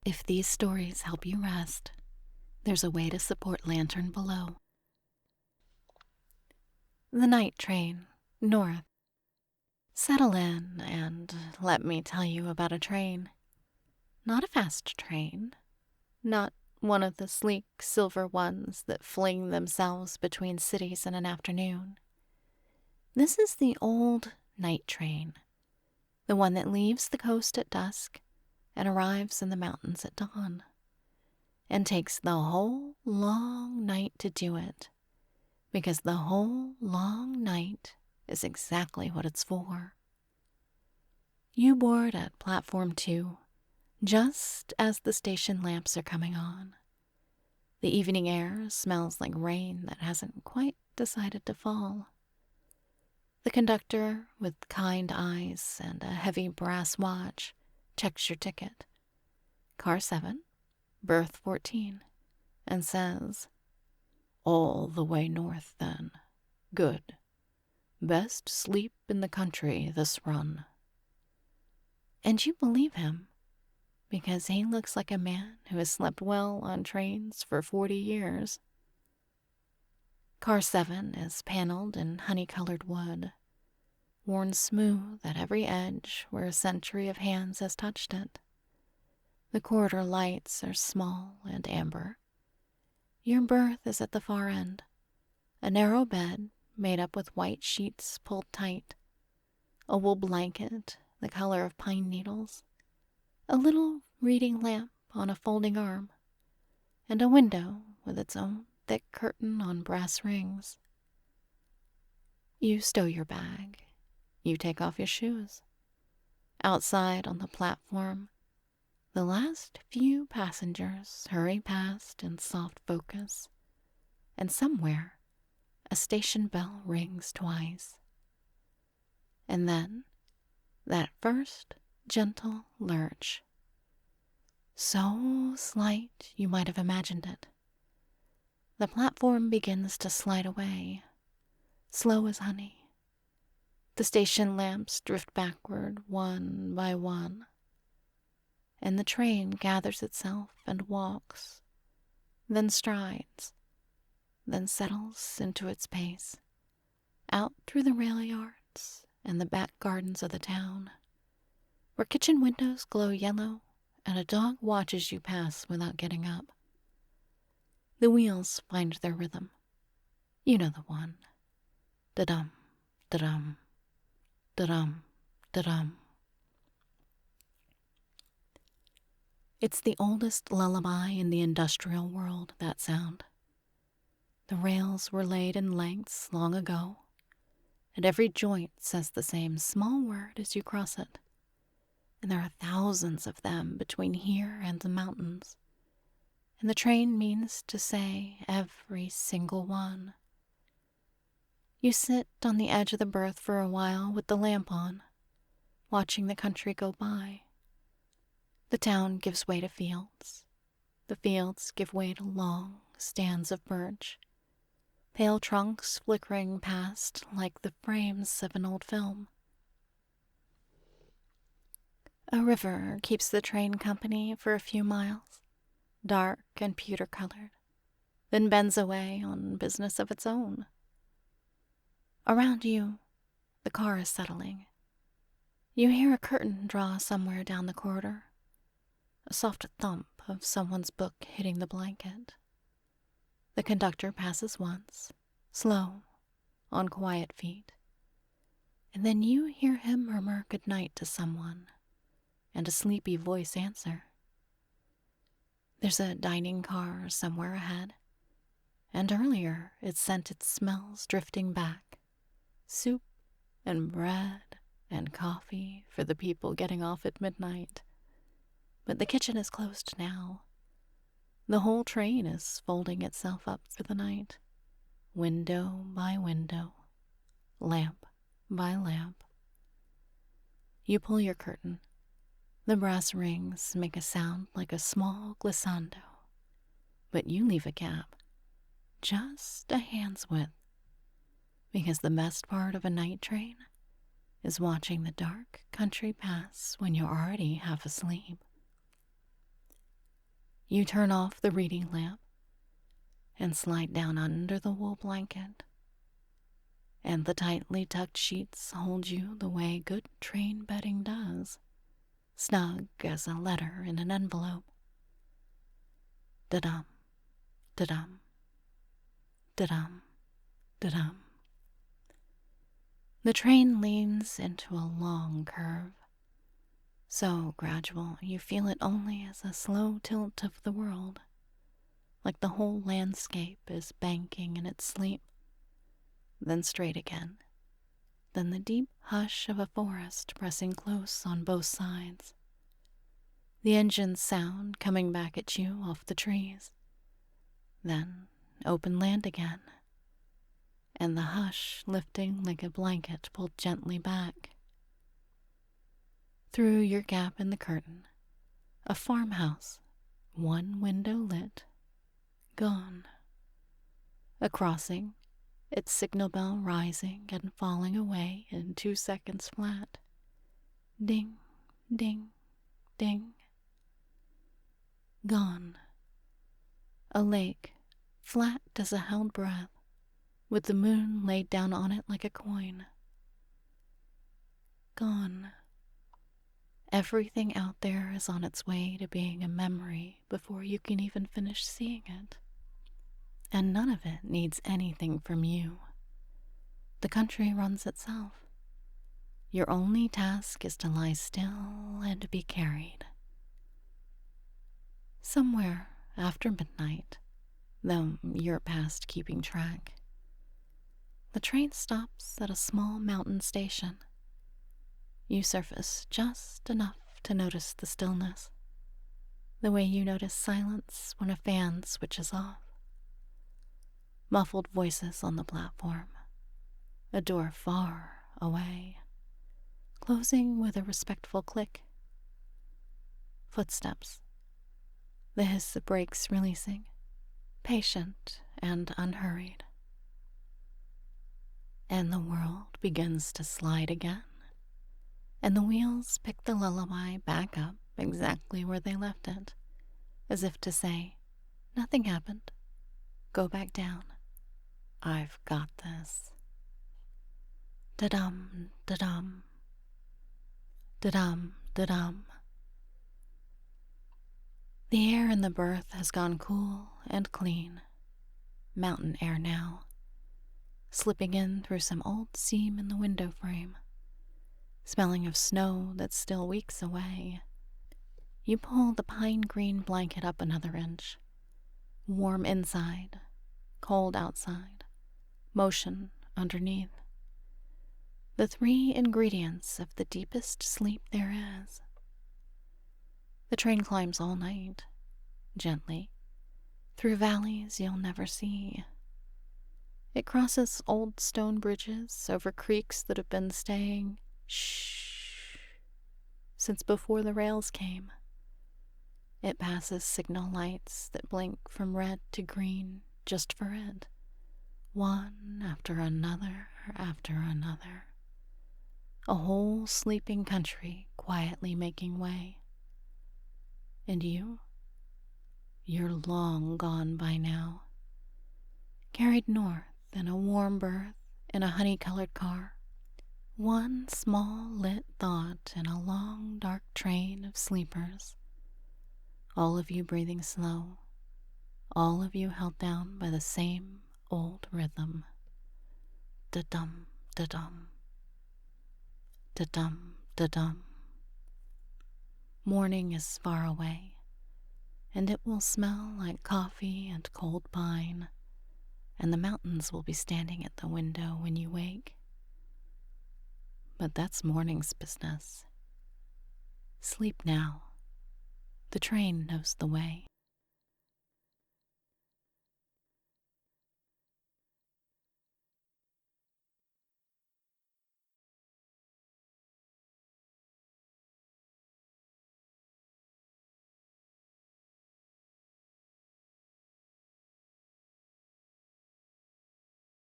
If these stories help you rest, there's a way to support Lantern below. The night train, north. Settle in and let me tell you about a train. Not a fast train. Not one of the sleek silver ones that fling themselves between cities in an afternoon. This is the old night train, the one that leaves the coast at dusk and arrives in the mountains at dawn, and takes the whole long night to do it, because the whole long night is exactly what it's for. You board at platform 2, just as the station lamps are coming on. The evening air smells like rain that hasn't quite decided to fall. The conductor, with kind eyes and a heavy brass watch, checks your ticket. Car 7, berth 14, and says, "All the way north, then. Good. Best sleep in the country this run." And you believe him, because he looks like a man who has slept well on trains for 40 years. Car 7 is paneled in honey-colored wood, worn smooth at every edge where a century of hands has touched it. The corridor lights are small and amber. Your berth is at the far end, a narrow bed made up with white sheets pulled tight, a wool blanket the color of pine needles, a little reading lamp on a folding arm, and a window with its own thick curtain on brass rings. You stow your bag. You take off your shoes. Outside on the platform, the last few passengers hurry past in soft focus, and somewhere a station bell rings twice. And then that first gentle lurch, so slight you might have imagined it. The platform begins to slide away, slow as honey. The station lamps drift backward one by one, and the train gathers itself and walks, then strides, then settles into its pace, out through the rail yards and the back gardens of the town, where kitchen windows glow yellow and a dog watches you pass without getting up. The wheels find their rhythm. You know the one. Da-dum, da-dum, da-dum, da-dum. It's the oldest lullaby in the industrial world, that sound. The rails were laid in lengths long ago, and every joint says the same small word as you cross it. And there are thousands of them between here and the mountains, and the train means to say every single one. You sit on the edge of the berth for a while with the lamp on, watching the country go by. The town gives way to fields. The fields give way to long stands of birch, pale trunks flickering past like the frames of an old film. A river keeps the train company for a few miles, dark and pewter-colored, then bends away on business of its own. Around you, the car is settling. You hear a curtain draw somewhere down the corridor, a soft thump of someone's book hitting the blanket. The conductor passes once, slow, on quiet feet, and then you hear him murmur good night to someone, and a sleepy voice answer. There's a dining car somewhere ahead, and earlier it sent its smells drifting back. Soup and bread and coffee for the people getting off at midnight. But the kitchen is closed now. The whole train is folding itself up for the night, window by window, lamp by lamp. You pull your curtain. The brass rings make a sound like a small glissando, but you leave a gap, just a hand's width, because the best part of a night train is watching the dark country pass when you're already half asleep. You turn off the reading lamp and slide down under the wool blanket, and the tightly tucked sheets hold you the way good train bedding does, snug as a letter in an envelope. Da-dum, da-dum, da-dum, da-dum. The train leans into a long curve, so gradual you feel it only as a slow tilt of the world, like the whole landscape is banking in its sleep, then straight again, then the deep hush of a forest pressing close on both sides, the engine's sound coming back at you off the trees, then open land again, and the hush lifting like a blanket pulled gently back. Through your gap in the curtain, a farmhouse, one window lit, gone. A crossing, its signal bell rising and falling away in 2 seconds flat. Ding, ding, ding. Gone. A lake, flat as a held breath, with the moon laid down on it like a coin. Gone. Everything out there is on its way to being a memory before you can even finish seeing it. And none of it needs anything from you. The country runs itself. Your only task is to lie still and be carried. Somewhere after midnight, though you're past keeping track, the train stops at a small mountain station. You surface just enough to notice the stillness, the way you notice silence when a fan switches off. Muffled voices on the platform, a door far away, closing with a respectful click. Footsteps, the hiss of brakes releasing, patient and unhurried. And the world begins to slide again, and the wheels pick the lullaby back up exactly where they left it, as if to say, nothing happened, go back down, I've got this. Da-dum, da-dum, da-dum, da-dum. The air in the berth has gone cool and clean, mountain air now, slipping in through some old seam in the window frame, smelling of snow that's still weeks away. You pull the pine green blanket up another inch. Warm inside, cold outside, motion underneath. The 3 ingredients of the deepest sleep there is. The train climbs all night, gently, through valleys you'll never see. It crosses old stone bridges over creeks that have been staying shh since before the rails came. It passes signal lights that blink from red to green just for it, one after another after another. A whole sleeping country quietly making way. And you're long gone by now, carried north in a warm berth in a honey-colored car. One small lit thought in a long dark train of sleepers. All of you breathing slow, all of you held down by the same old rhythm. Da-dum, da-dum, da-dum, da-dum. Morning is far away, and it will smell like coffee and cold pine, and the mountains will be standing at the window when you wake. But that's morning's business. Sleep now. The train knows the way.